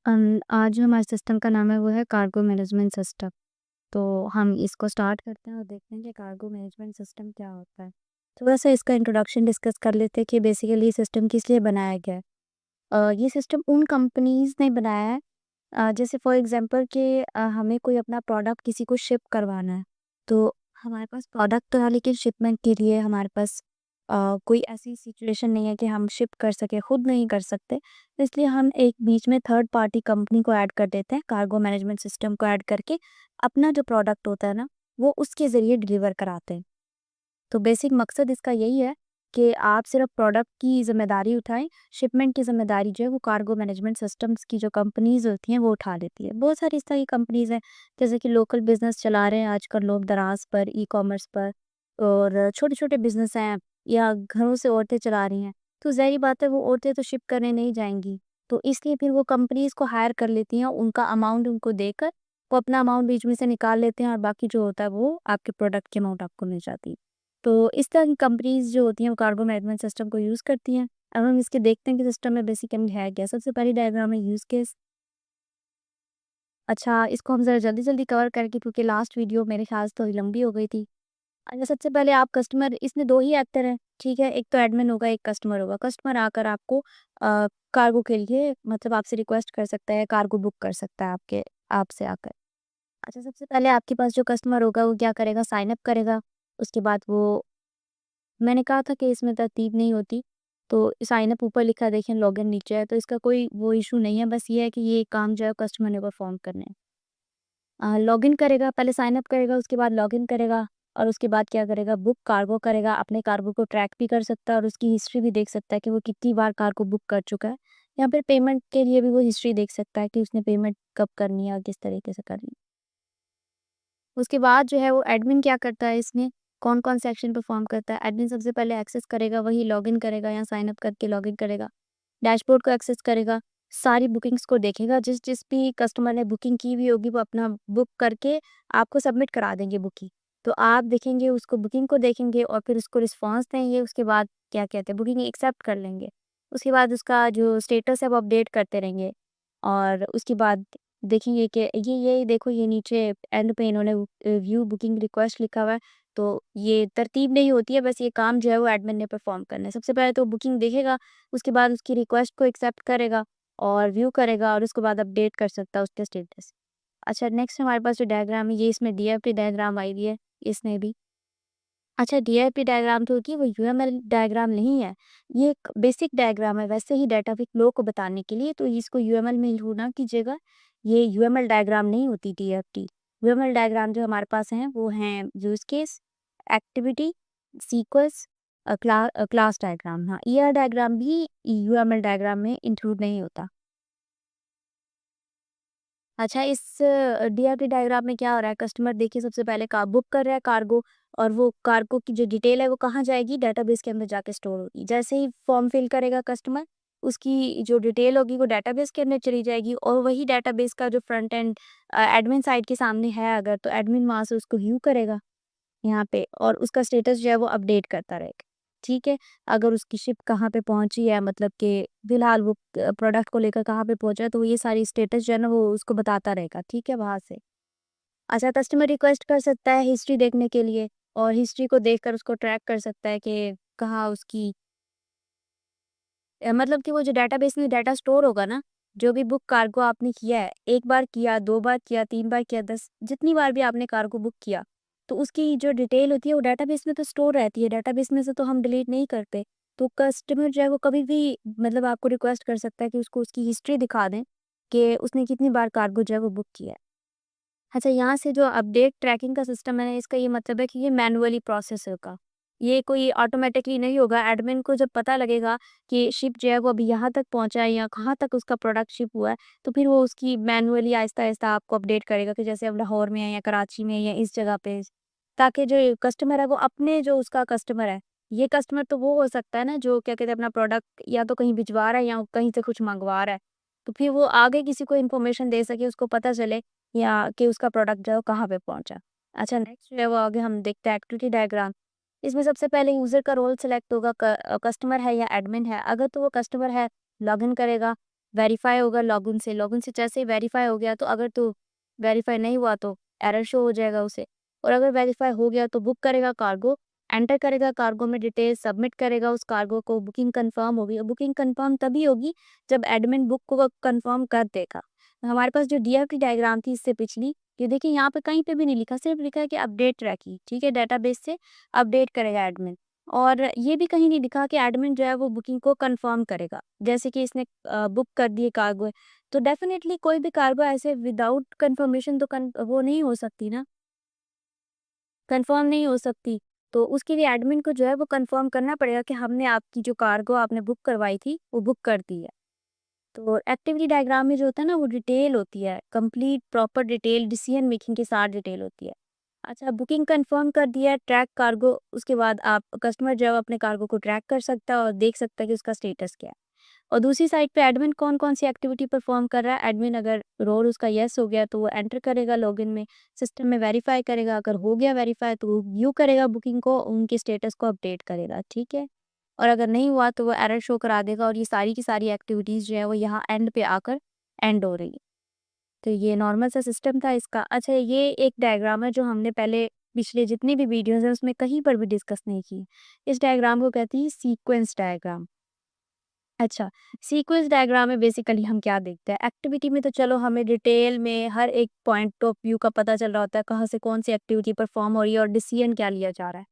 आज जो हमारे सिस्टम का नाम है वो है कार्गो मैनेजमेंट सिस्टम। तो हम इसको स्टार्ट करते हैं और देखते हैं कि कार्गो मैनेजमेंट सिस्टम क्या होता है। थोड़ा-सा इसका इंट्रोडक्शन डिस्कस कर लेते हैं कि बेसिकली ये सिस्टम किस लिए बनाया गया है। ये सिस्टम उन कंपनीज़ ने बनाया है, जैसे फॉर एग्ज़ाम्पल कि हमें कोई अपना प्रोडक्ट किसी को शिप करवाना है, तो हमारे पास प्रोडक्ट तो है लेकिन शिपमेंट के लिए हमारे पास कोई ऐसी सिचुएशन नहीं है कि हम शिप कर सकें, खुद नहीं कर सकते। तो इसलिए हम एक बीच में थर्ड पार्टी कंपनी को ऐड कर देते हैं, कार्गो मैनेजमेंट सिस्टम को ऐड करके अपना जो प्रोडक्ट होता है ना, वो उसके ज़रिए डिलीवर कराते हैं। तो बेसिक मकसद इसका यही है कि आप सिर्फ प्रोडक्ट की ज़िम्मेदारी उठाएँ, शिपमेंट की ज़िम्मेदारी जो है वो कार्गो मैनेजमेंट सिस्टम्स की जो कंपनीज़ होती हैं वो उठा लेती है। बहुत सारी इस तरह की कंपनीज़ हैं, जैसे कि लोकल बिज़नेस चला रहे हैं आजकल लोग दराज़ पर, ई-कॉमर्स पर, और छोटे-छोटे बिज़नेस हैं या घरों से औरतें चला रही हैं। तो ज़ाहिर-सी बात है वो औरतें तो शिप करने नहीं जाएँगी। तो इसलिए फिर वो कंपनीज़ को हायर कर लेती हैं, उनका अमाउंट उनको देकर वो अपना अमाउंट बीच में से निकाल लेते हैं और बाकी जो होता है वो आपके प्रोडक्ट की अमाउंट आपको मिल जाती है। तो इस तरह की कंपनीज़ जो होती हैं वो कार्गो मैनेजमेंट सिस्टम को यूज़ करती हैं। अब हम इसके देखते हैं कि सिस्टम में बेसिकली है क्या। सबसे पहली डायग्राम है यूज़ केस। अच्छा, इसको हम ज़रा जल्दी-जल्दी कवर करेंगे क्योंकि लास्ट वीडियो मेरे ख़्याल से थोड़ी लंबी हो गई थी। अच्छा, सबसे पहले आप कस्टमर, इसमें 2 ही एक्टर हैं, ठीक है? एक तो एडमिन होगा, एक कस्टमर होगा। कस्टमर आकर आपको कार्गो के लिए मतलब आपसे रिक्वेस्ट कर सकता है, कार्गो बुक कर सकता है आपसे आकर। अच्छा, सबसे पहले आपके पास जो कस्टमर होगा वो क्या करेगा, साइन अप करेगा। उसके बाद वो, मैंने कहा था कि इसमें तरतीब नहीं होती, तो साइन अप ऊपर लिखा है देखें, लॉगिन नीचे है, तो इसका कोई वो इश्यू नहीं है, बस ये है कि ये काम जो है कस्टमर ने परफ़ॉर्म करने हैं। लॉगिन करेगा, पहले साइन अप करेगा, उसके बाद लॉगिन करेगा और उसके बाद क्या करेगा, बुक कार्गो करेगा। अपने कार्गो को ट्रैक भी कर सकता है और उसकी हिस्ट्री भी देख सकता है कि वो कितनी बार कार्गो बुक कर चुका है। या फिर पेमेंट के लिए भी वो हिस्ट्री देख सकता है कि उसने पेमेंट कब करनी है और किस तरीके से करनी है। उसके बाद जो है वो एडमिन क्या करता है इसमें, कौन-कौन से एक्शन परफ़ॉर्म करता है। एडमिन सबसे पहले एक्सेस करेगा, वही लॉगिन करेगा या साइन अप करके लॉगिन करेगा। डैशबोर्ड को एक्सेस करेगा, सारी बुकिंग्स को देखेगा, जिस भी कस्टमर ने बुकिंग की हुई होगी वो अपना बुक करके आपको सबमिट करा देंगे बुकिंग। तो आप देखेंगे उसको, बुकिंग को देखेंगे और फिर उसको रिस्पॉन्स देंगे, उसके बाद क्या कहते हैं, बुकिंग एक्सेप्ट कर लेंगे। उसके बाद उसका जो स्टेटस है वो अपडेट करते रहेंगे और उसके बाद देखेंगे कि ये देखो, ये नीचे एंड पे इन्होंने व्यू बुकिंग रिक्वेस्ट लिखा हुआ है। तो ये तरतीब नहीं होती है, बस ये काम जो है वो एडमिन ने परफ़ॉर्म करना है। सबसे पहले तो बुकिंग देखेगा, उसके बाद उसकी रिक्वेस्ट को एक्सेप्ट करेगा और व्यू करेगा और उसके बाद अपडेट कर सकता है उसके स्टेटस। अच्छा, नेक्स्ट हमारे पास जो डायग्राम है, ये इसमें डीएफटी डायग्राम आई हुई है इसमें भी। अच्छा, डीएफटी डायग्राम जो होती है वो यूएमएल डायग्राम नहीं है, ये एक बेसिक डायग्राम है वैसे ही डाटा फ्लो को बताने के लिए, तो इसको यूएमएल में इंक्लूड ना कीजिएगा। ये यूएमएल डायग्राम नहीं होती डीएफटी। यूएमएल डायग्राम जो हमारे पास हैं वो हैं use case, activity, sequence, class diagram. हाँ, ईआर डायग्राम भी यूएमएल डायग्राम में इंक्लूड नहीं होता। अच्छा, इस डीआरटी डायग्राम में क्या हो रहा है, कस्टमर देखिए सबसे पहले का बुक कर रहा है कार्गो, और वो कार्गो की जो डिटेल है वो कहाँ जाएगी, डेटाबेस के अंदर जाके स्टोर होगी। जैसे ही फॉर्म फिल करेगा कस्टमर, उसकी जो डिटेल होगी वो डेटाबेस के अंदर चली जाएगी और वही डेटाबेस का जो फ्रंट एंड एडमिन साइड के सामने है अगर, तो एडमिन वहाँ से उसको व्यू करेगा यहाँ पे और उसका स्टेटस जो है वो अपडेट करता रहेगा। ठीक है? अगर उसकी शिप कहाँ पे पहुँची है, मतलब कि फ़िलहाल वो प्रोडक्ट को लेकर कहाँ पे पहुँचा है, तो ये सारी स्टेटस जो है ना वो उसको बताता रहेगा, ठीक है, वहाँ से। अच्छा, कस्टमर रिक्वेस्ट कर सकता है हिस्ट्री देखने के लिए और हिस्ट्री को देखकर उसको ट्रैक कर सकता है कि कहाँ उसकी मतलब कि वो जो डेटाबेस में डाटा स्टोर होगा ना, जो भी बुक कार्गो आपने किया है, 1 बार किया, 2 बार किया, 3 बार किया, 10 जितनी बार भी आपने कार्गो बुक किया, तो उसकी जो डिटेल होती है वो डेटाबेस में तो स्टोर रहती है, डेटाबेस में से तो हम डिलीट नहीं करते। तो कस्टमर जो है वो कभी भी मतलब आपको रिक्वेस्ट कर सकता है कि उसको उसकी हिस्ट्री दिखा दें कि उसने कितनी बार कार्गो जो है वो बुक किया है। अच्छा, यहाँ से जो अपडेट ट्रैकिंग का सिस्टम है, इसका ये मतलब है कि ये मैनुअली प्रोसेस होगा। ये कोई ऑटोमेटिकली नहीं होगा। एडमिन को जब पता लगेगा कि शिप जो है वो अभी यहाँ तक पहुँचा है या कहाँ तक उसका प्रोडक्ट शिप हुआ है, तो फिर वो उसकी मैनुअली आहिस्ता-आहिस्ता आपको अपडेट करेगा कि जैसे अब लाहौर में है या कराची में है या इस जगह पे। ताकि जो कस्टमर है वो अपने जो उसका कस्टमर है, ये कस्टमर तो वो हो सकता है ना जो क्या कहते हैं अपना प्रोडक्ट या तो कहीं भिजवा रहा है या कहीं से कुछ मँगवा रहा है। तो फिर वो आगे किसी को इन्फॉर्मेशन दे सके, उसको पता चले या कि उसका प्रोडक्ट जो है वो कहाँ पे पहुँचा। अच्छा, नेक्स्ट जो है वो आगे हम देखते हैं एक्टिविटी डायग्राम। इसमें सबसे पहले यूज़र का रोल सिलेक्ट होगा, कस्टमर है या एडमिन है। अगर तो वो कस्टमर है, लॉगिन करेगा, वेरीफाई होगा लॉगिन से जैसे ही वेरीफाई हो गया तो अगर तो वेरीफाई नहीं हुआ तो एरर शो हो जाएगा उसे, और अगर वेरीफाई हो गया तो बुक करेगा कार्गो, एंटर करेगा कार्गो में डिटेल, सबमिट करेगा उस कार्गो को, बुकिंग कंफर्म होगी। और बुकिंग कंफर्म तभी होगी जब एडमिन बुक को कंफर्म कर देगा। हमारे पास जो डीएफटी डायग्राम थी इससे पिछली, ये देखिए यहाँ पे कहीं पे भी नहीं लिखा, सिर्फ लिखा है कि अपडेट रखी, ठीक है, डेटाबेस से अपडेट करेगा एडमिन। और ये भी कहीं नहीं लिखा कि एडमिन जो है वो बुकिंग को कंफर्म करेगा। जैसे कि इसने बुक कर दिए कार्गो, तो डेफिनेटली कोई भी कार्गो ऐसे विदाउट कंफर्मेशन तो वो नहीं हो सकती ना, कंफर्म नहीं हो सकती। तो उसके लिए एडमिन को जो है वो कंफर्म करना पड़ेगा कि हमने आपकी जो कार्गो आपने बुक करवाई थी वो बुक कर दी है। तो एक्टिविटी डायग्राम में जो होता है ना वो डिटेल होती है, complete proper detail, decision making के साथ डिटेल होती है। अच्छा, बुकिंग कंफर्म कर दिया है, ट्रैक कार्गो, उसके बाद आप कस्टमर जो है अपने कार्गो को ट्रैक कर सकता है और देख सकता है कि उसका स्टेटस क्या है। और दूसरी साइड पे एडमिन कौन-कौन सी एक्टिविटी परफॉर्म कर रहा है, एडमिन अगर रोल उसका येस हो गया तो वो एंटर करेगा लॉगिन में, सिस्टम में वेरीफाई करेगा, अगर हो गया वेरीफाई तो वो व्यू करेगा बुकिंग को, उनके स्टेटस को अपडेट करेगा, ठीक है? और अगर नहीं हुआ तो वो एरर शो करा देगा और ये सारी की सारी एक्टिविटीज़ जो है वो यहाँ एंड पे आकर एंड हो रही है। तो ये नॉर्मल सा सिस्टम था इसका। अच्छा, ये एक डायग्राम है जो हमने पहले पिछले जितनी भी वीडियोज़ हैं उसमें कहीं पर भी डिस्कस नहीं की। इस डायग्राम को कहते हैं सीक्वेंस डायग्राम। अच्छा, सीक्वेंस डायग्राम में बेसिकली हम क्या देखते हैं, एक्टिविटी में तो चलो हमें डिटेल में हर एक पॉइंट ऑफ व्यू का पता चल रहा होता है, कहाँ से कौन सी एक्टिविटी परफॉर्म हो रही है और डिसीजन क्या लिया जा रहा है।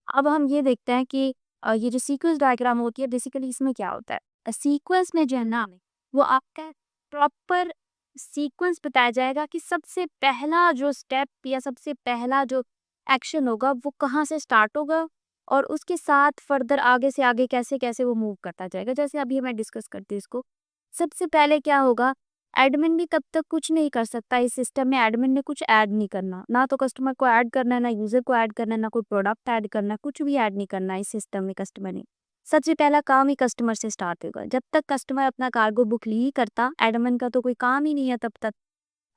अब हम ये देखते हैं कि ये जो सीक्वेंस डायग्राम होती है बेसिकली इसमें क्या होता है, सीक्वेंस में जो है ना वो आपका प्रॉपर सीक्वेंस बताया जाएगा कि सबसे पहला जो स्टेप या सबसे पहला जो एक्शन होगा वो कहाँ से स्टार्ट होगा और उसके साथ फर्दर आगे से आगे कैसे कैसे वो मूव करता जाएगा। जैसे अभी मैं डिस्कस करती हूँ इसको, सबसे पहले क्या होगा, एडमिन भी तब तक कुछ नहीं कर सकता इस सिस्टम में, एडमिन ने कुछ ऐड नहीं करना, ना तो कस्टमर को ऐड करना है, ना यूजर को ऐड करना है, ना कोई प्रोडक्ट ऐड करना है, कुछ भी ऐड नहीं करना है इस सिस्टम में कस्टमर ने। सबसे पहला काम ही कस्टमर से स्टार्ट होगा। जब तक कस्टमर अपना कार्गो बुक नहीं करता, एडमिन का तो कोई काम ही नहीं है तब तक।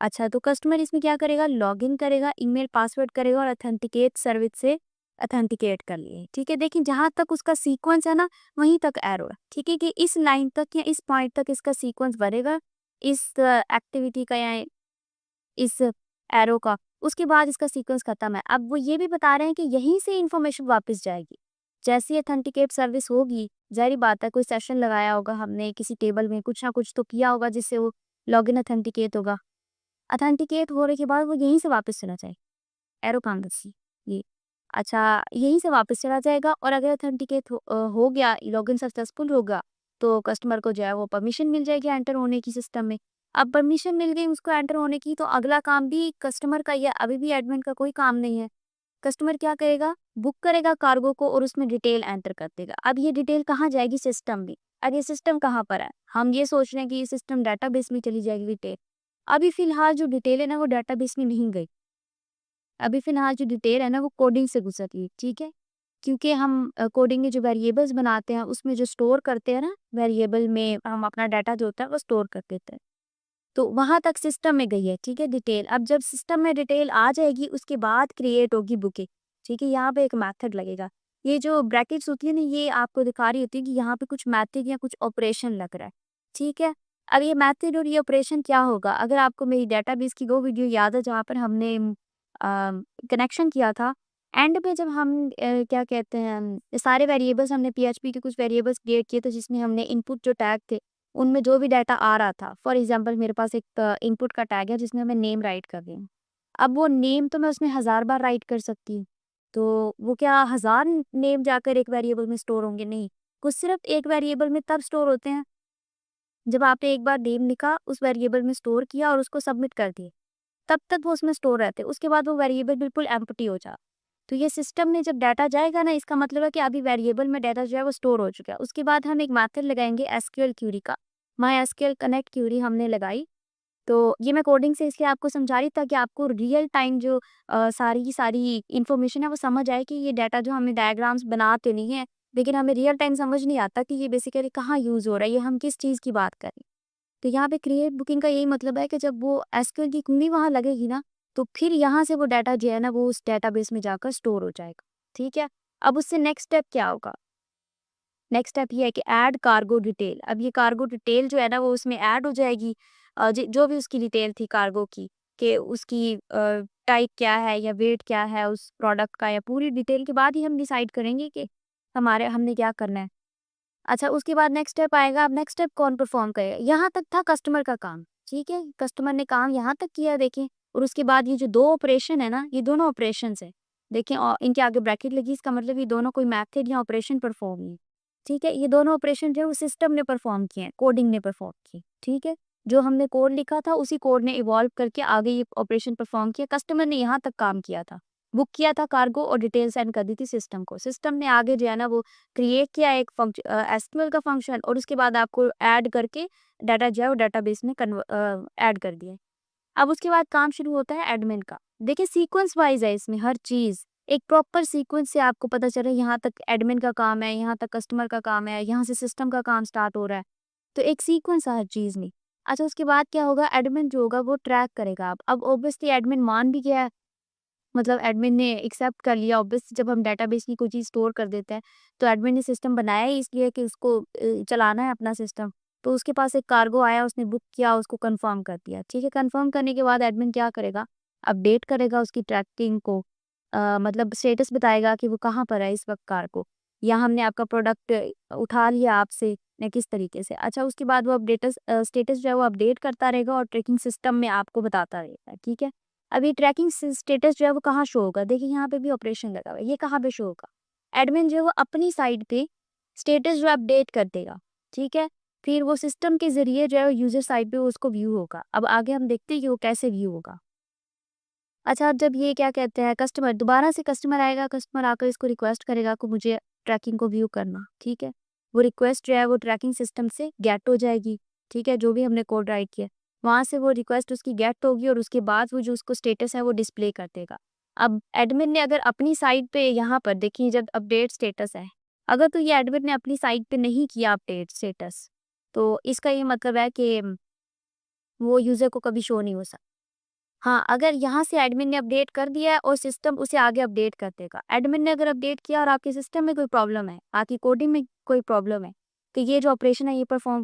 अच्छा, तो कस्टमर इसमें क्या करेगा, लॉगिन करेगा, ईमेल पासवर्ड करेगा और अथेंटिकेट सर्विस से अथेंटिकेट कर लिए, ठीक है। देखिए जहां तक उसका सीक्वेंस है ना वहीं तक एरो है, ठीक है, कि इस लाइन तक या इस पॉइंट तक इसका सीक्वेंस बढ़ेगा इस एक्टिविटी का या इस एरो का, उसके बाद इसका सीक्वेंस खत्म है। अब वो ये भी बता रहे हैं कि यहीं से इंफॉर्मेशन वापस जाएगी। जैसे ही अथेंटिकेट सर्विस होगी, ज़ाहिर बात है कोई सेशन लगाया होगा हमने किसी टेबल में, कुछ ना कुछ तो किया होगा जिससे वो लॉगिन अथेंटिकेट होगा। अथेंटिकेट होने के बाद वो यहीं से वापस चला जाएगा, एरो काम दसी ये। अच्छा, यहीं से वापस चला जाएगा और अगर अथेंटिकेट हो गया, लॉगिन सक्सेसफुल होगा, तो कस्टमर को जो है वो परमिशन मिल जाएगी एंटर होने की सिस्टम में। अब परमिशन मिल गई उसको एंटर होने की, तो अगला काम भी कस्टमर का ही है, अभी भी एडमिन का कोई काम नहीं है। कस्टमर क्या करेगा, बुक करेगा कार्गो को और उसमें डिटेल एंटर कर देगा। अब ये डिटेल कहाँ जाएगी, सिस्टम में। अब ये सिस्टम कहाँ पर है, हम ये सोच रहे हैं कि ये सिस्टम डाटाबेस में चली जाएगी डिटेल। अभी फिलहाल जो डिटेल है ना वो डाटाबेस में नहीं गई। अभी फिलहाल जो डिटेल है ना वो कोडिंग से गुजर रही है, ठीक है। क्योंकि हम कोडिंग में जो वेरिएबल्स बनाते हैं उसमें जो स्टोर करते हैं ना, वेरिएबल में हम अपना डाटा जो होता है वो स्टोर कर देते हैं। तो वहाँ तक सिस्टम में गई है, ठीक है, डिटेल। अब जब सिस्टम में डिटेल आ जाएगी उसके बाद क्रिएट होगी बुकिंग, ठीक है। यहाँ पे एक मेथड लगेगा, ये जो ब्रैकेट्स होती है ना ये आपको दिखा रही होती है कि यहाँ पे कुछ मैथड या कुछ ऑपरेशन लग रहा है, ठीक है। अब ये मैथड और ये ऑपरेशन क्या होगा, अगर आपको मेरी डाटाबेस की वो वीडियो याद है जहाँ पर हमने कनेक्शन किया था, एंड में जब हम क्या कहते हैं, सारे वेरिएबल्स हमने पीएचपी के कुछ वेरिएबल्स क्रिएट किए थे जिसमें हमने इनपुट जो टैग थे उनमें जो भी डाटा आ रहा था, फॉर एग्जांपल मेरे पास एक इनपुट का टैग है जिसमें मैं नेम राइट कर रही हूँ। अब वो नेम तो मैं उसमें 1000 बार राइट कर सकती हूँ, तो वो क्या 1000 नेम जाकर एक वेरिएबल में स्टोर होंगे? नहीं, कुछ सिर्फ एक वेरिएबल में तब स्टोर होते हैं जब आपने एक बार नेम लिखा, उस वेरिएबल में स्टोर किया और उसको सबमिट कर दिया, तब तक वो उसमें स्टोर रहते हैं। उसके बाद वो वेरिएबल बिल्कुल एम्प्टी हो जा, तो ये सिस्टम में जब डाटा जाएगा ना इसका मतलब है कि अभी वेरिएबल में डाटा जो है वो स्टोर हो चुका है। उसके बाद हम एक मेथड लगाएंगे एसक्यूएल क्यूरी का, माई एसक्यूएल कनेक्ट क्यूरी हमने लगाई। तो ये मैं कोडिंग से इसलिए आपको समझा रही ताकि आपको रियल टाइम जो सारी की सारी इन्फॉर्मेशन है वो समझ आए कि ये डाटा जो हमें डायग्राम्स बनाते नहीं है, लेकिन हमें रियल टाइम समझ नहीं आता कि ये बेसिकली कहाँ यूज़ हो रहा है, ये हम किस चीज़ की बात करें। तो यहाँ पे क्रिएट बुकिंग का यही मतलब है कि जब वो एसक्यूएल की कुंडी वहाँ लगेगी ना, तो फिर यहाँ से वो डाटा जो है ना वो उस डेटाबेस में जाकर स्टोर हो जाएगा, ठीक है। अब उससे नेक्स्ट स्टेप क्या होगा, नेक्स्ट स्टेप ये है कि ऐड कार्गो डिटेल। अब ये कार्गो डिटेल जो है ना वो उसमें ऐड हो जाएगी, जो भी उसकी डिटेल थी कार्गो की, कि उसकी टाइप क्या है या वेट क्या है उस प्रोडक्ट का, या पूरी डिटेल के बाद ही हम डिसाइड करेंगे कि हमने क्या करना है। अच्छा, उसके बाद नेक्स्ट स्टेप आएगा। अब नेक्स्ट स्टेप कौन परफॉर्म करेगा? यहाँ तक था कस्टमर का काम, ठीक है, कस्टमर ने काम यहाँ तक किया देखें। और उसके बाद ये जो 2 ऑपरेशन है ना, ये दोनों ऑपरेशंस है देखें, और इनके आगे ब्रैकेट लगी, इसका मतलब ये दोनों कोई मेथड या ऑपरेशन परफॉर्म नहीं, ठीक है। ये दोनों ऑपरेशन जो है वो सिस्टम ने परफॉर्म किए हैं, कोडिंग ने परफॉर्म किए, ठीक है। जो हमने कोड लिखा था उसी कोड ने इवॉल्व करके आगे ये ऑपरेशन परफॉर्म किया। कस्टमर ने यहाँ तक काम किया था, बुक किया था कार्गो और डिटेल सेंड कर दी थी सिस्टम को। सिस्टम ने आगे जो है ना वो क्रिएट किया एक एसक्यूएल का फंक्शन, और उसके बाद आपको ऐड करके डाटा जो है वो डाटाबेस में ऐड कर दिया। अब उसके बाद काम शुरू होता है एडमिन का। देखिए सीक्वेंस वाइज है इसमें हर चीज़, एक प्रॉपर सीक्वेंस से आपको पता चल रहा है यहाँ तक एडमिन का काम है, यहाँ तक कस्टमर का काम है, यहाँ से सिस्टम का काम स्टार्ट हो रहा है। तो एक सीक्वेंस है हर चीज़ में। अच्छा, उसके बाद क्या होगा, एडमिन जो होगा वो ट्रैक करेगा। अब ऑब्वियसली एडमिन मान भी गया है, मतलब एडमिन ने एक्सेप्ट कर लिया। ऑब्वियसली जब हम डेटाबेस की कोई चीज़ स्टोर कर देते हैं तो एडमिन ने सिस्टम बनाया ही इसलिए कि उसको चलाना है अपना सिस्टम। तो उसके पास एक कार्गो आया, उसने बुक किया, उसको कंफर्म कर दिया, ठीक है। कंफर्म करने के बाद एडमिन क्या करेगा, अपडेट करेगा उसकी ट्रैकिंग को, मतलब स्टेटस बताएगा कि वो कहाँ पर है इस वक्त कार्गो, या हमने आपका प्रोडक्ट उठा लिया आपसे या किस तरीके से। अच्छा, उसके बाद वो स्टेटस जो है वो अपडेट करता रहेगा और ट्रैकिंग सिस्टम में आपको बताता रहेगा, ठीक है। अभी ट्रैकिंग स्टेटस जो है वो कहाँ शो होगा, देखिए यहाँ पे भी ऑपरेशन लगा हुआ है, ये कहाँ पे शो होगा, एडमिन जो है वो अपनी साइड पे स्टेटस जो अपडेट कर देगा, ठीक है। फिर वो सिस्टम के जरिए जो है यूजर साइड पे उसको व्यू होगा। अब आगे हम देखते हैं कि वो कैसे व्यू होगा। अच्छा, अब जब ये क्या कहते हैं कस्टमर दोबारा से कस्टमर आएगा, कस्टमर आकर इसको रिक्वेस्ट करेगा कि मुझे ट्रैकिंग को व्यू करना, ठीक है। वो रिक्वेस्ट जो है वो ट्रैकिंग सिस्टम से गेट हो जाएगी, ठीक है, जो भी हमने कोड राइट किया वहाँ से वो रिक्वेस्ट उसकी गेट होगी, और उसके बाद वो जो उसको स्टेटस है वो डिस्प्ले कर देगा। अब एडमिन ने अगर अपनी साइड पे यहाँ पर देखिए जब अपडेट स्टेटस है, अगर तो ये एडमिन ने अपनी साइड पे नहीं किया अपडेट स्टेटस, तो इसका ये मतलब है कि वो यूज़र को कभी शो नहीं हो सकता। हाँ, अगर यहाँ से एडमिन ने अपडेट कर दिया है और सिस्टम उसे आगे अपडेट कर देगा। एडमिन ने अगर अपडेट किया और आपके सिस्टम में कोई प्रॉब्लम है, आपकी कोडिंग में कोई प्रॉब्लम है, तो ये जो ऑपरेशन है ये परफॉर्म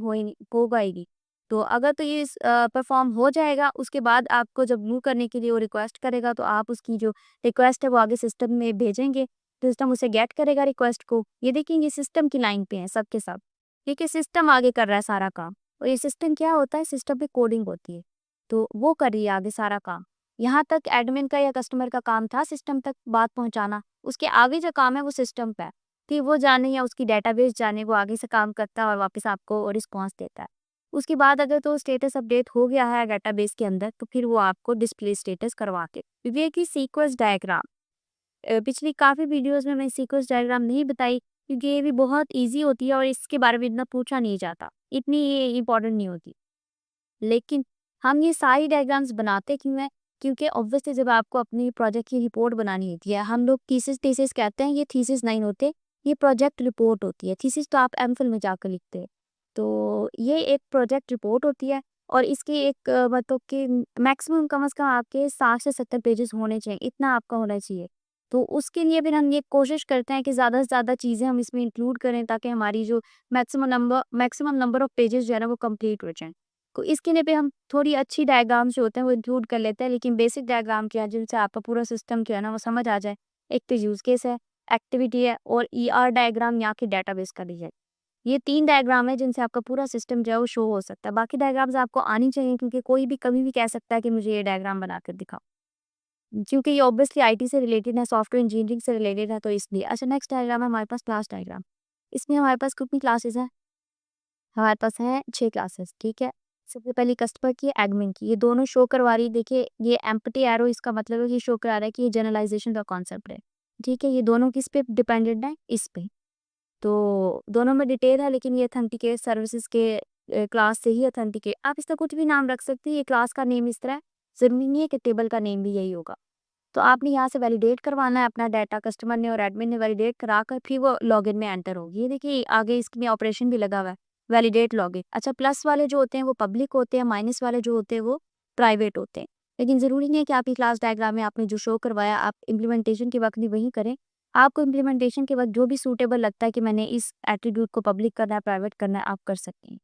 हो पाएगी। तो अगर तो ये परफॉर्म हो जाएगा, उसके बाद आपको जब मूव करने के लिए वो रिक्वेस्ट करेगा, तो आप उसकी जो रिक्वेस्ट है वो आगे सिस्टम में भेजेंगे, सिस्टम उसे गेट करेगा रिक्वेस्ट को। ये देखेंगे सिस्टम की लाइन पे है सब के सब, ठीक है, सिस्टम आगे कर रहा है सारा काम। और ये सिस्टम क्या होता है, सिस्टम पे कोडिंग होती है, तो वो कर रही है आगे सारा काम। यहाँ तक एडमिन का या कस्टमर का काम था सिस्टम तक बात पहुँचाना, उसके आगे जो काम है वो सिस्टम पे है कि वो जाने या उसकी डेटाबेस जाने, वो आगे से काम करता है और वापस आपको रिस्पॉन्स देता है। उसके बाद अगर तो स्टेटस अपडेट हो गया है डेटाबेस के अंदर, तो फिर वो आपको डिस्प्ले स्टेटस करवा के ये की सीक्वेंस डायग्राम। पिछली काफ़ी वीडियोज़ में मैं सीक्वेंस डायग्राम नहीं बताई, क्योंकि ये भी बहुत ईज़ी होती है और इसके बारे में इतना पूछा नहीं जाता, इतनी ये इम्पोर्टेंट नहीं होती। लेकिन हम ये सारी डायग्राम्स बनाते क्यों हैं? क्योंकि ऑब्वियसली जब आपको अपनी प्रोजेक्ट की रिपोर्ट बनानी होती है, हम लोग थीसिस कहते हैं, ये थीसिस नहीं होते, ये प्रोजेक्ट रिपोर्ट होती है। थीसिस तो आप एमफिल में जाकर लिखते हैं। तो ये एक प्रोजेक्ट रिपोर्ट होती है, और इसकी एक मतलब कि मैक्सिमम कम से कम आपके 60 से 70 पेजेस होने चाहिए, इतना आपका होना चाहिए। तो उसके लिए फिर हम ये कोशिश करते हैं कि ज़्यादा से ज़्यादा चीज़ें हम इसमें इंक्लूड करें, ताकि हमारी जो मैक्सिमम नंबर ऑफ पेजेस जो है ना वो कंप्लीट हो जाएँ। तो इसके लिए भी हम थोड़ी अच्छी डायग्राम जो होते हैं वो इंक्लूड कर लेते हैं, लेकिन बेसिक डायग्राम क्या है जिनसे आपका पूरा सिस्टम जो है ना वो समझ आ जाए। एक तो यूज़ केस है, एक्टिविटी है, और ईआर डायग्राम यहाँ के डेटाबेस का डिज़ाइन। ये 3 डायग्राम है जिनसे आपका पूरा सिस्टम जो है वो शो हो सकता है। बाकी डायग्राम्स आपको आनी चाहिए, क्योंकि कोई भी कभी भी कह सकता है कि मुझे ये डायग्राम बना कर दिखाओ। क्योंकि ये ऑब्वियसली आईटी से रिलेटेड है, सॉफ्टवेयर इंजीनियरिंग से रिलेटेड है, तो इसलिए। अच्छा, नेक्स्ट डायग्राम है हमारे पास क्लास डायग्राम। इसमें हमारे पास कितनी क्लासेस हैं? हमारे पास है 6 क्लासेस, ठीक है। सबसे पहले कस्टमर की, एडमिन की, ये दोनों शो करवा रही है। देखिए ये एम्पटी एरो, इसका मतलब है कि शो करा रहा है कि ये जनरलाइजेशन का कॉन्सेप्ट है, ठीक है। ये दोनों किस पे डिपेंडेंट है? इस पे। तो दोनों में डिटेल है, लेकिन ये ऑथेंटिकेट सर्विसेज के क्लास से ही ऑथेंटिकेट, आप इसका कुछ भी नाम रख सकते हैं। ये क्लास का नेम इस तरह है, ज़रूरी नहीं है कि टेबल का नेम भी यही होगा। तो आपने यहाँ से वैलिडेट करवाना है अपना डाटा, कस्टमर ने और एडमिन ने वैलिडेट कराकर फिर वो लॉगिन में एंटर होगी। ये देखिए आगे इसमें ऑपरेशन भी लगा हुआ है, वैलिडेट लॉगिन। अच्छा, प्लस वाले जो होते हैं वो पब्लिक होते हैं, माइनस वाले जो होते हैं वो प्राइवेट होते हैं। लेकिन ज़रूरी नहीं है कि आपकी क्लास डायग्राम में आपने जो शो करवाया आप इम्प्लीमेंटेशन के वक्त भी वही करें। आपको इम्प्लीमेंटेशन के वक़्त जो भी सूटेबल लगता है कि मैंने इस एट्रीब्यूट को पब्लिक करना है, प्राइवेट करना है, आप कर सकते हैं।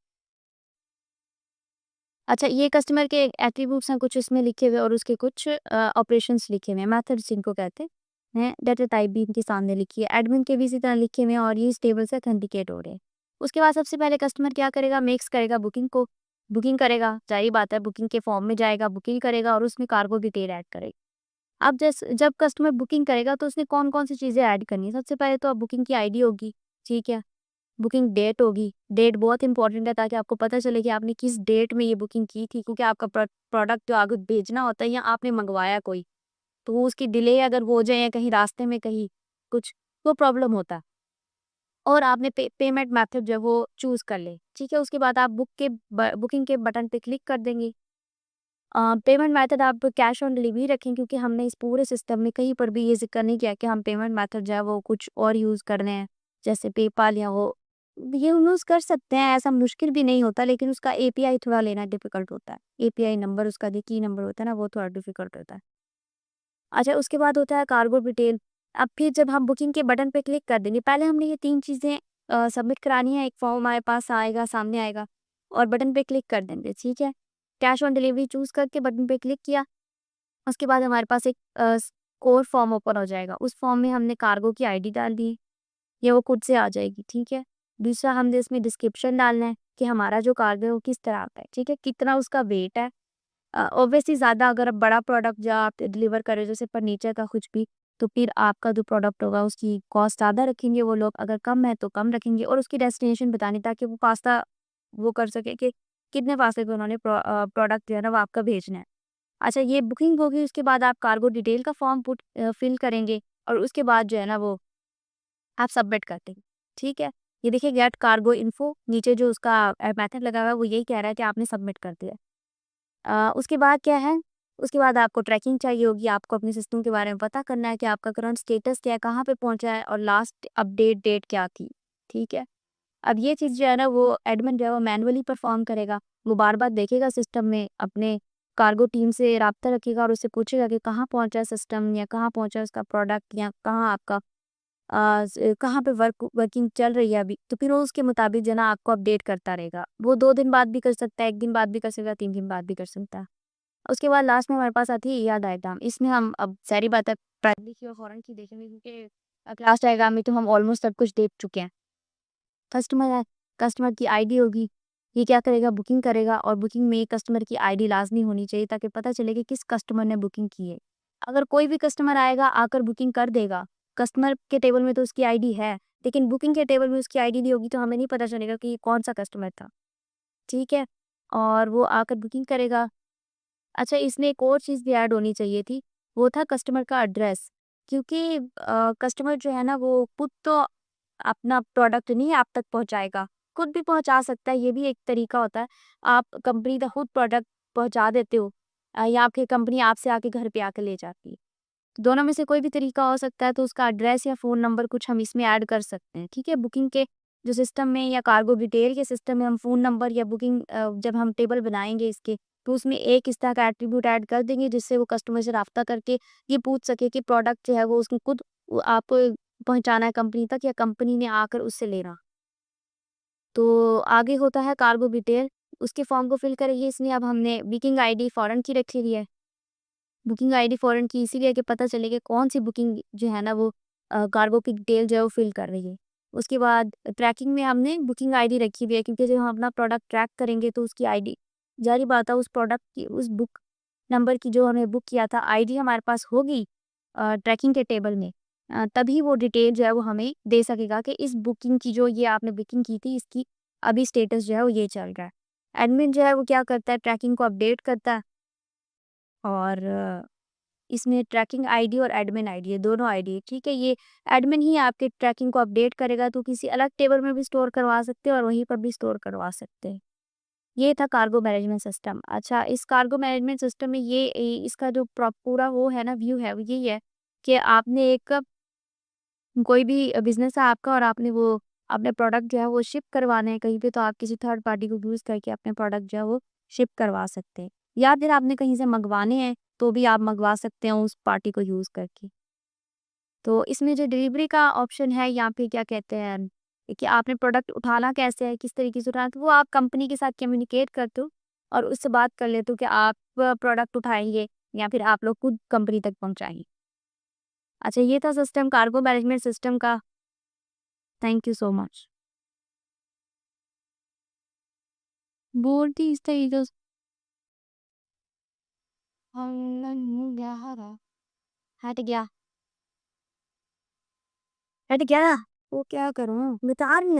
अच्छा, ये कस्टमर के एट्रीब्यूट्स हैं कुछ इसमें लिखे हुए और उसके कुछ ऑपरेशंस लिखे हुए हैं, मेथड्स जिनको कहते हैं। डाटा टाइप भी इनके सामने लिखी है, एडमिन के भी इसी तरह लिखे हुए हैं और ये इस टेबल से ऑथेंटिकेट हो रहे हैं। उसके बाद सबसे पहले कस्टमर क्या करेगा, मेक्स करेगा बुकिंग को, बुकिंग करेगा, ज़ाहिर बात है बुकिंग के फॉर्म में जाएगा, बुकिंग करेगा और उसमें कार्गो डिटेल ऐड करेगा। अब जब कस्टमर बुकिंग करेगा तो उसने कौन-कौन सी चीज़ें ऐड करनी है, सबसे पहले तो अब बुकिंग की आईडी होगी, ठीक है? बुकिंग डेट होगी, डेट बहुत इंपॉर्टेंट है ताकि आपको पता चले कि आपने किस डेट में ये बुकिंग की थी, क्योंकि आपका प्रोडक्ट जो आगे भेजना होता है या आपने मंगवाया कोई, तो वो उसकी डिले अगर हो जाए या कहीं रास्ते में कहीं कुछ, तो प्रॉब्लम होता है। और आपने पेमेंट मेथड जो है वो चूज़ कर लें, ठीक है? उसके बाद आप बुकिंग के बटन पे क्लिक कर देंगे। पेमेंट मेथड आप कैश ऑन डिलीवरी रखें, क्योंकि हमने इस पूरे सिस्टम में कहीं पर भी ये ज़िक्र नहीं किया कि हम पेमेंट मेथड जो है वो कुछ और यूज़ कर रहे हैं, जैसे पेपाल या वो ये यूज़ कर सकते हैं, ऐसा मुश्किल भी नहीं होता, लेकिन उसका एपीआई थोड़ा लेना डिफ़िकल्ट होता है। एपीआई नंबर उसका जो की नंबर होता है ना, वो थोड़ा डिफ़िकल्ट होता है। अच्छा, उसके बाद होता है कार्गो डिटेल। अब फिर जब हम बुकिंग के बटन पे क्लिक कर देंगे, पहले हमने ये 3 चीज़ें सबमिट करानी है, एक फॉर्म हमारे पास आएगा, सामने आएगा और बटन पे क्लिक कर देंगे, ठीक है? कैश ऑन डिलीवरी चूज़ करके बटन पे क्लिक किया, उसके बाद हमारे पास एक कोर फॉर्म ओपन हो जाएगा। उस फॉर्म में हमने कार्गो की आईडी डाल दी, ये वो खुद से आ जाएगी, ठीक है? दूसरा हमने इसमें डिस्क्रिप्शन डालना है कि हमारा जो कार्गो है वो किस तरह का है, ठीक है? कितना उसका वेट है। ऑब्वियसली ज़्यादा अगर आप बड़ा प्रोडक्ट जो आप डिलीवर कर रहे हो जैसे फर्नीचर का कुछ भी, तो फिर आपका जो प्रोडक्ट होगा उसकी कॉस्ट ज़्यादा रखेंगे वो लोग, अगर कम है तो कम रखेंगे और उसकी डेस्टिनेशन बतानी ताकि वो पास्ता वो कर सके कि कितने फासले पे उन्होंने प्रोडक्ट जो है ना वो आपका भेजना है। अच्छा, ये बुकिंग होगी, उसके बाद आप कार्गो डिटेल का फॉर्म फिल करेंगे और उसके बाद जो है ना वो आप सबमिट कर देंगे, ठीक है? ये देखिए गेट कार्गो इन्फो नीचे जो उसका मेथड लगा हुआ है वो यही कह रहा है कि आपने सबमिट कर दिया। उसके बाद क्या है, उसके बाद आपको ट्रैकिंग चाहिए होगी, आपको अपने सिस्टम के बारे में पता करना है कि आपका करंट स्टेटस क्या है, कहाँ पे पहुँचा है और लास्ट अपडेट डेट क्या थी, ठीक है? अब ये चीज़ जो है ना वो एडमिन जो है वो मैनुअली परफ़ॉर्म करेगा, वो बार-बार देखेगा सिस्टम में, अपने कार्गो टीम से राब्ता रखेगा और उससे पूछेगा कि कहाँ पहुँचा है सिस्टम या कहाँ पहुँचा है उसका प्रोडक्ट या कहाँ आपका कहाँ पे वर्किंग चल रही है अभी, तो फिर वो उसके मुताबिक जो है ना आपको अपडेट करता रहेगा। वो 2 दिन बाद भी कर सकता है, 1 दिन बाद भी कर सकता है, 3 दिन बाद भी कर सकता है। उसके बाद लास्ट में हमारे पास आती है ईआर डायग्राम। इसमें हम अब ज़ाहिर-सी बात है प्राइमरी की और फॉरेन की देखेंगे, क्योंकि क्लास डायग्राम में तो हम ऑलमोस्ट सब कुछ देख चुके हैं। कस्टमर है, कस्टमर की आईडी होगी, ये क्या करेगा बुकिंग करेगा और बुकिंग में कस्टमर की आईडी लाज़मी होनी चाहिए ताकि पता चले कि किस कस्टमर ने बुकिंग की है। अगर कोई भी कस्टमर आएगा आकर बुकिंग कर देगा, कस्टमर के टेबल में तो उसकी आईडी है, लेकिन बुकिंग के टेबल में उसकी आईडी नहीं होगी तो हमें नहीं पता चलेगा कि ये कौन-सा कस्टमर था, ठीक है? और वो आकर बुकिंग करेगा। अच्छा, इसमें एक और चीज़ भी ऐड होनी चाहिए थी, वो था कस्टमर का एड्रेस, क्योंकि कस्टमर जो है ना वो खुद तो अपना प्रोडक्ट नहीं आप तक पहुँचाएगा, खुद भी पहुँचा सकता है, ये भी एक तरीका होता है। आप कंपनी का खुद प्रोडक्ट पहुँचा देते हो या आपकी कंपनी आपसे आके घर पे आके ले जाती है। दोनों में से कोई भी तरीका हो सकता है, तो उसका एड्रेस या फ़ोन नंबर कुछ हम इसमें ऐड कर सकते हैं, ठीक है? बुकिंग के जो सिस्टम में या कार्गो डिटेल के सिस्टम में हम फ़ोन नंबर या बुकिंग जब हम टेबल बनाएँगे इसके, तो उसमें एक इस तरह का एट्रीब्यूट ऐड कर देंगे जिससे वो कस्टमर से राब्ता करके ये पूछ सके कि प्रोडक्ट जो है वो उसने खुद आपको पहुँचाना है कंपनी तक या कंपनी ने आकर उससे लेना। तो आगे होता है कार्गो डिटेल, उसके फॉर्म को फिल करेंगे, इसमें अब हमने बुकिंग आईडी फ़ॉरेन की रखी हुई है। बुकिंग आईडी फ़ॉरेन की इसीलिए कि पता चले कि कौन-सी बुकिंग जो है ना वो कार्गो की डिटेल जो है वो फ़िल कर रही है। उसके बाद ट्रैकिंग में हमने बुकिंग आईडी रखी हुई है, क्योंकि जब हम अपना प्रोडक्ट ट्रैक करेंगे तो उसकी आईडी ज़ाहिर बात है उस प्रोडक्ट की उस बुक नंबर की जो हमने बुक किया था आईडी हमारे पास होगी ट्रैकिंग के टेबल में, तभी वो डिटेल जो है वो हमें दे सकेगा कि इस बुकिंग की जो ये आपने बुकिंग की थी इसकी अभी स्टेटस जो है वो ये चल रहा है। एडमिन जो है वो क्या करता है, ट्रैकिंग को अपडेट करता है और इसमें ट्रैकिंग आईडी और एडमिन आईडी है, दोनों आईडी है, ठीक है? ये एडमिन ही आपके ट्रैकिंग को अपडेट करेगा, तो किसी अलग टेबल में भी स्टोर करवा सकते हैं और वहीं पर भी स्टोर करवा सकते हैं। ये था कार्गो मैनेजमेंट सिस्टम। अच्छा, इस कार्गो मैनेजमेंट सिस्टम में इसका जो पूरा वो है ना व्यू है वो यही है कि आपने एक कोई भी बिज़नेस है आपका और आपने वो अपने प्रोडक्ट जो है वो शिप करवाने हैं कहीं पे, तो आप किसी थर्ड पार्टी को यूज़ करके अपने प्रोडक्ट जो है वो शिप करवा सकते हैं। या फिर आपने कहीं से मँगवाने हैं, तो भी आप मँगवा सकते हैं उस पार्टी को यूज़ करके। तो इसमें जो डिलीवरी का ऑप्शन है या फिर क्या कहते हैं कि आपने प्रोडक्ट उठाना कैसे है, किस तरीके से उठाना है, तो वो आप कंपनी के साथ कम्युनिकेट करते हो और उससे बात कर लेते हो कि आप प्रोडक्ट उठाएँगे या फिर आप लोग खुद कंपनी तक पहुँचाएँगे। अच्छा ये था सिस्टम कार्गो मैनेजमेंट सिस्टम का। Thank you so much. बोलती इस तरीके से हट गया, हट गया। वो क्या करूँ? बता रही हूँ